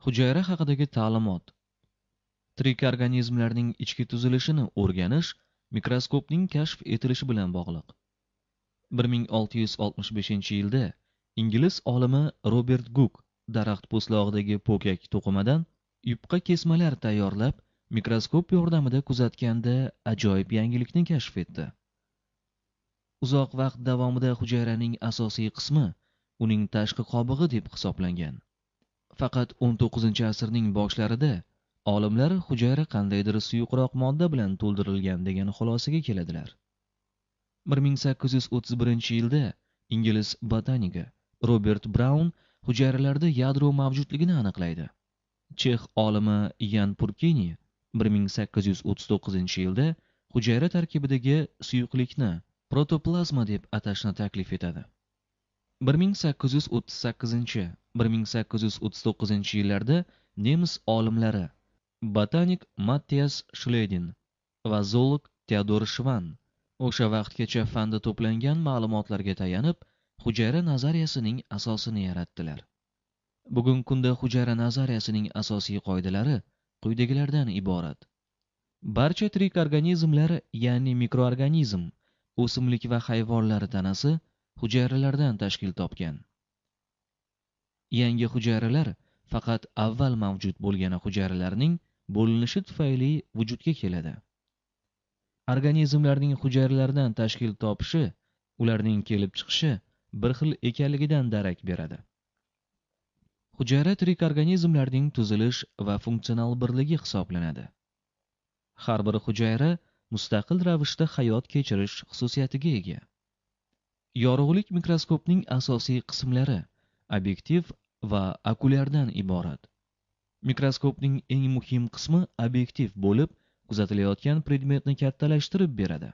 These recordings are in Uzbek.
Hujayra haqidagi ta'limot. Tirik organizmlarning ichki tuzilishini o'rganish mikroskopning kashf etilishi bilan bog'liq. 1665-yilda ingliz olimi Robert Guk daraxt po'stlog'idagi po'kak to'qimadan yupqa kesmalar tayyorlab, mikroskop yordamida kuzatganda ajoyib yangilikni kashf etdi. Uzoq vaqt davomida hujayraning asosiy qismi uning tashqi qobig'i deb hisoblangan. Faqat 19-asrning boshlarida olimlar hujayra qandaydir suyuqroq modda bilan to'ldirilgan degan xulosaga keladilar. 1831-yilda ingliz botanigi Robert Brown hujayralarda yadro mavjudligini aniqlaydi. Chex olimi Yan Purkini 1839-yilda hujayra tarkibidagi suyuqlikni protoplazma deb atashni taklif etadi. 1838-1839 nemis olimlari botanik Matthias Schleiden va zoolog Theodor Schwann o'sha vaqtgacha fanda to'plangan ma'lumotlarga tayanib, hujayra nazariyasining asosini yaratdilar. Bugungi kunda hujayra nazariyasining asosiy qoidalari quyidagilardan iborat. Barcha tirik organizmlar, ya'ni mikroorganizm, o'simlik va hayvonlar tanasi hujayralardan tashkil topgan. Yangi hujayralar faqat avval mavjud bo'lgan hujayralarning bo'linishi tufayli vujudga keladi. Organizmlarning hujayralardan tashkil topishi ularning kelib chiqishi bir xil ekanligidan darak beradi. Hujayra tirik organizmlarning tuzilish va funksional birligi hisoblanadi. Har bir hujayra mustaqil ravishda hayot kechirish xususiyatiga ega. Yorug'lik mikroskopning asosiy qismlari obyektiv va okulyardan iborat. Mikroskopning eng muhim qismi obyektiv bo'lib, kuzatilayotgan predmetni kattalashtirib beradi.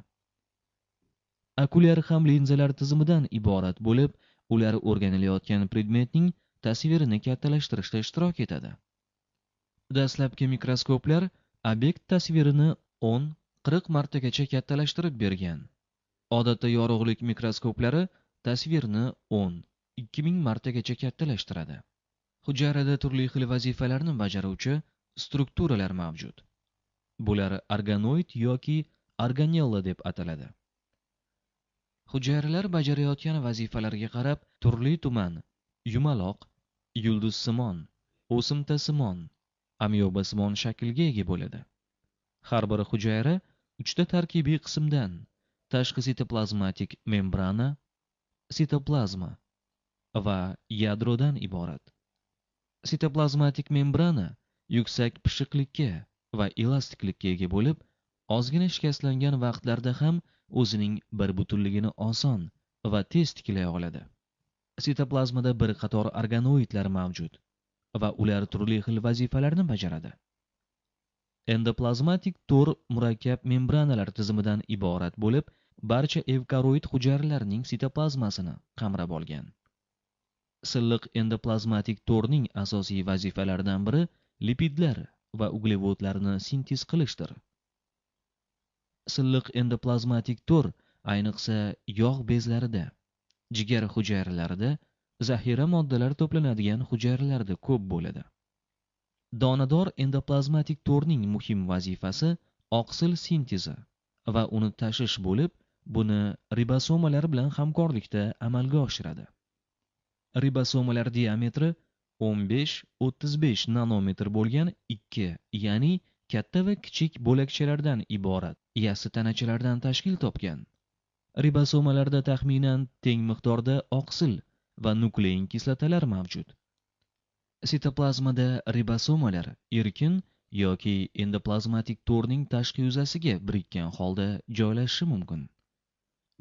Okulyar ham linzalar tizimidan iborat bo'lib, ular o'rganilayotgan predmetning tasvirini kattalashtirishda ishtirok etadi. Dastlabki mikroskoplar obyekt tasvirini 10-40 martagacha kattalashtirib bergan. Odatda yorug'lik mikroskoplari tasvirni 10-2000 martagacha kattalashtiradi. Hujayrada turli xil vazifalarni bajaruvchi strukturalar mavjud. Bular organoid yoki organella deb ataladi. Hujayralar bajarayotgan vazifalarga qarab turli-tuman yumaloq, yulduzsimon, o'simtasimon, amyobasimon shaklga ega bo'ladi. Har bir hujayra 3 ta tarkibiy qismdan tashqi sitoplazmatik membrana, sitoplazma va yadrodan iborat. Sitoplazmatik membrana yuksak pishiqlikka va elastiklikka ega bo'lib, ozgina shikastlangan vaqtlarda ham o'zining bir butunligini oson va tez tiklay oladi. Sitoplazmada bir qator organoidlar mavjud va ular turli xil vazifalarni bajaradi. Endoplazmatik to'r murakkab membranalar tizimidan iborat bo'lib, barcha evkaroid hujayralarning sitoplazmasini qamrab olgan. Silliq endoplazmatik to'rning asosiy vazifalaridan biri lipidlar va uglevodlarni sintez qilishdir. Silliq endoplazmatik to'r ayniqsa yog' bezlarida, jigar hujayralarida, zaxira moddalar to'planadigan hujayralarda ko'p bo'ladi. Donador endoplazmatik to'rning muhim vazifasi oqsil sintezi va uni tashish bo'lib, buni ribosomalar bilan hamkorlikda amalga oshiradi. Ribosomalar diametri 15-35 nanometr bo'lgan ikki, ya'ni katta va kichik bo'lakchalardan iborat yassi tanachalardan tashkil topgan. Ribosomalarda taxminan teng miqdorda oqsil va nuklein kislotalar mavjud. Sitoplazmada ribosomalar erkin yoki endoplazmatik to'rning tashqi yuzasiga birikkan holda joylashishi mumkin.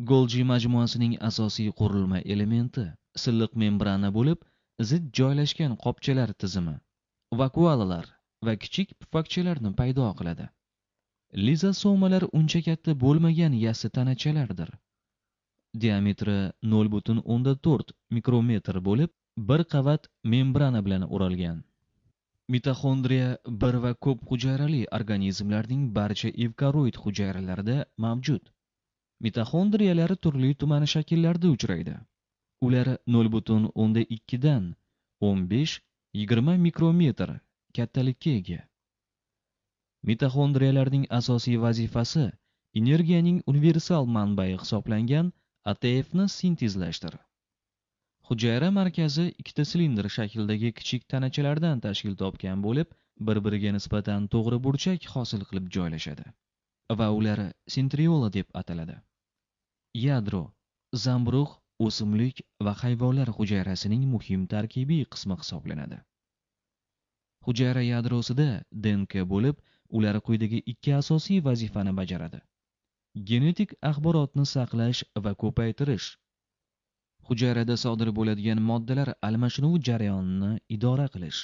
Golgi majmuasining asosiy qurilma elementi silliq membrana bo'lib, zid joylashgan qopchalar tizimi, vakuolalar va kichik pufakchalarni paydo qiladi. Lizosomalar uncha katta bo'lmagan yassi tanachalardir. Diametri 0,4 mikrometr bo'lib, bir qavat membrana bilan o'ralgan. Mitoxondriya bir va ko'p hujayrali organizmlarning barcha evkaroid hujayralarida mavjud. Mitoxondriyalar turli-tuman shakllarda uchraydi. Ular 0,2 dan 15 20 mikrometr kattalikka ega. Mitoxondriyalarning asosiy vazifasi energiyaning universal manbai hisoblangan ATFni sintezlashdir. Hujayra markazi ikkita silindr shaklidagi kichik tanachalardan tashkil topgan bo'lib, bir-biriga nisbatan to'g'ri burchak hosil qilib joylashadi va ular sentriola deb ataladi. Yadro zamburug', o'simlik va hayvonlar hujayrasining muhim tarkibiy qismi hisoblanadi. Hujayra yadrosida DNK bo'lib, ular quyidagi ikki asosiy vazifani bajaradi. Genetik axborotni saqlash va ko'paytirish. Hujayrada sodir bo'ladigan moddalar almashinuv jarayonini idora qilish.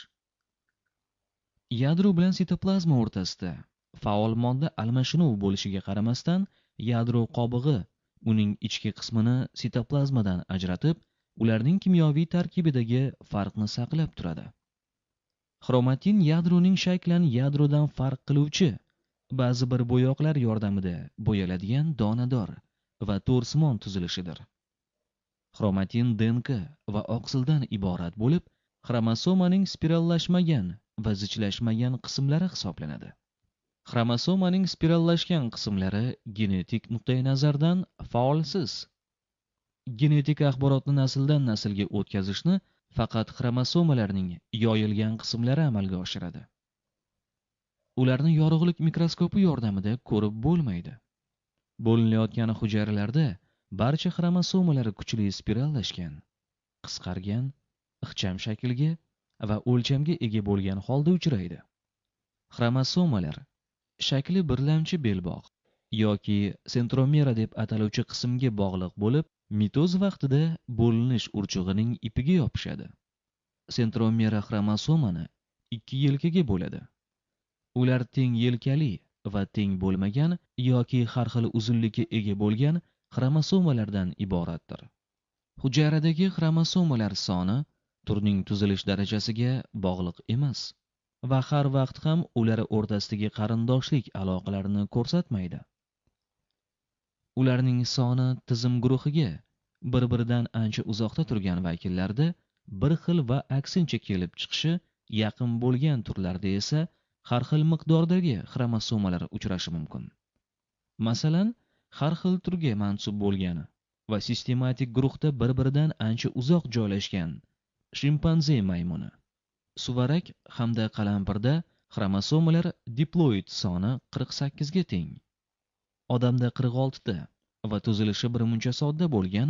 Yadro bilan sitoplazma o'rtasida faol modda almashinuv bo'lishiga qaramasdan, yadro qobig'i uning ichki qismini sitoplazmadan ajratib, ularning kimyoviy tarkibidagi farqni saqlab turadi. Xromatin yadroning shaklan yadrodan farq qiluvchi ba'zi bir bo'yoqlar yordamida bo'yaladigan donador va to'rsimon tuzilishidir. Xromatin DNK va oqsildan iborat bo'lib, xromosomaning spirallashmagan va zichlashmagan qismlari hisoblanadi. Xromosomaning spirallashgan qismlari genetik nuqtai nazardan faolsiz. Genetik axborotni nasldan naslga o'tkazishni faqat xromosomalarning yoyilgan qismlari amalga oshiradi. Ularni yorug'lik mikroskopi yordamida ko'rib bo'lmaydi. Bo'linayotgan hujayralarda barcha xromosomalar kuchli spirallashgan, qisqargan, ixcham shaklga va o'lchamga ega bo'lgan holda uchraydi. Xromosomalar shakli birlamchi belbog' yoki sentromera deb ataluvchi qismga bog'liq bo'lib, mitoz vaqtida bo'linish urchug'ining ipiga yopishadi. Sentromera xromosomani ikki yelkaga bo'ladi. Ular teng yelkali va teng bo'lmagan yoki har xil uzunlikka ega bo'lgan xromosomalardan iboratdir. Hujayradagi xromosomalar soni turning tuzilish darajasiga bog'liq emas va har vaqt ham ular o'rtasidagi qarindoshlik aloqalarini ko'rsatmaydi. Ularning soni tizim guruhiga bir-biridan ancha uzoqda turgan vakillarda bir xil va aksincha kelib chiqishi, yaqin bo'lgan turlarda esa har xil miqdordagi xromosomalar uchrashi mumkin. Masalan, har xil turga mansub bo'lgan va sistematik guruhda bir-biridan ancha uzoq joylashgan shimpanze maymuni, suvarak hamda qalampirda xromosomalar diploid soni 48 ga teng. Odamda 46 ta va tuzilishi birmuncha sodda bo'lgan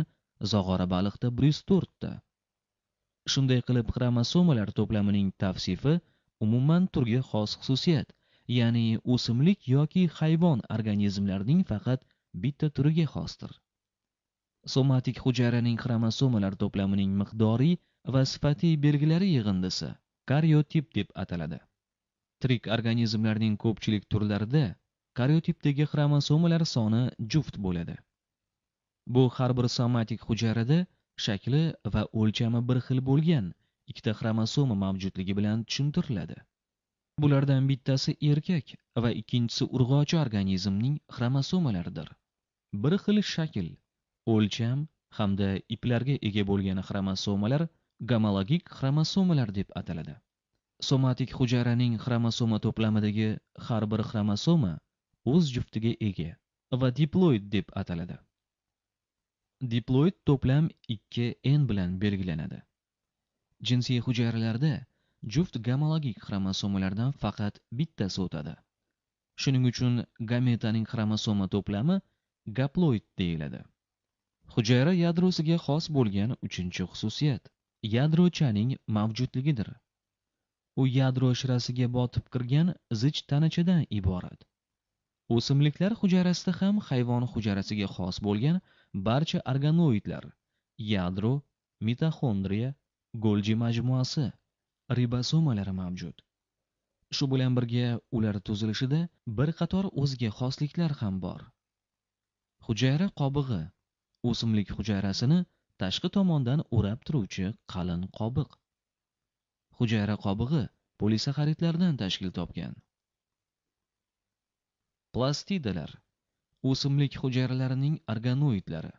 zog'ora baliqda 104 ta. Shunday qilib xromosomalar to'plamining tavsifi umuman turga xos xususiyat, ya'ni o'simlik yoki hayvon organizmlarining faqat bitta turiga xosdir. Somatik hujayraning xromosomalar to'plamining miqdoriy va sifatiy belgilari yig'indisi karyotip deb ataladi. Tirik organizmlarning ko'pchilik turlarida karyotipdagi xromosomalar soni juft bo'ladi. Bu har bir somatik hujayrada shakli va o'lchami bir xil bo'lgan ikkita xromosoma mavjudligi bilan tushuntiriladi. Bulardan bittasi erkak va ikkinchisi urg'ochi organizmning xromosomalaridir. Bir xil shakl, o'lcham hamda iplarga ega bo'lgan xromosomalar gomologik xromosomalar deb ataladi. Somatik hujayraning xromosoma to'plamidagi har bir xromosoma o'z juftiga ega va diploid deb ataladi. Diploid to'plam 2N bilan belgilanadi. Jinsiy hujayralarda juft gomologik xromosomalardan faqat bittasi o'tadi. Shuning uchun gametaning xromosoma to'plami gaploid deyiladi. Hujayra yadrosiga xos bo'lgan uchinchi xususiyat yadrochaning mavjudligidir. U yadro shirasiga botib kirgan zich tanachadan iborat. O'simliklar hujayrasida ham hayvon hujayrasiga xos bo'lgan barcha organoidlar, yadro, mitoxondriya, Golgi majmuasi, ribosomalari mavjud. Shu bilan birga ular tuzilishida bir qator o'ziga xosliklar ham bor. Hujayra qobig'i o'simlik hujayrasini tashqi tomondan o'rab turuvchi qalin qobiq. Hujayra qobig'i polisaxaridlardan tashkil topgan. Plastidalar o'simlik hujayralarining organoidlari.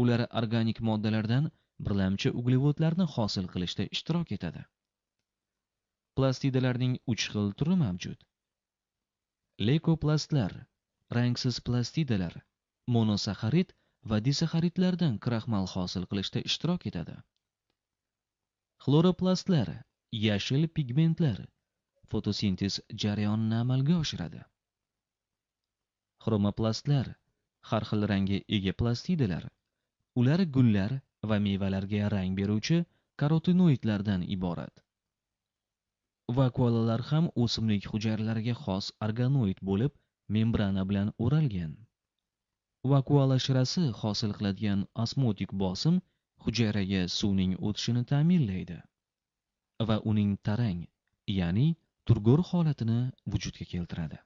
Ular organik moddalardan birlamchi uglevodlarni hosil qilishda ishtirok etadi. Plastidalarning 3 xil turi mavjud. Leykoplastlar, rangsiz plastidalar, monosaxarid va disaxaridlardan kraxmal hosil qilishda ishtirok etadi. Xloroplastlar, yashil pigmentlar, fotosintez jarayonini amalga oshiradi. Xromoplastlar, har xil rangga ega plastidalar, ular gullar va mevalarga rang beruvchi karotinoidlardan iborat. Vakuolalar ham o'simlik hujayralariga xos organoid bo'lib, membrana bilan o'ralgan. Vakuola shirasi hosil qiladigan osmotik bosim hujayraga suvning o'tishini ta'minlaydi va uning tarang, ya'ni turg'ur holatini vujudga keltiradi.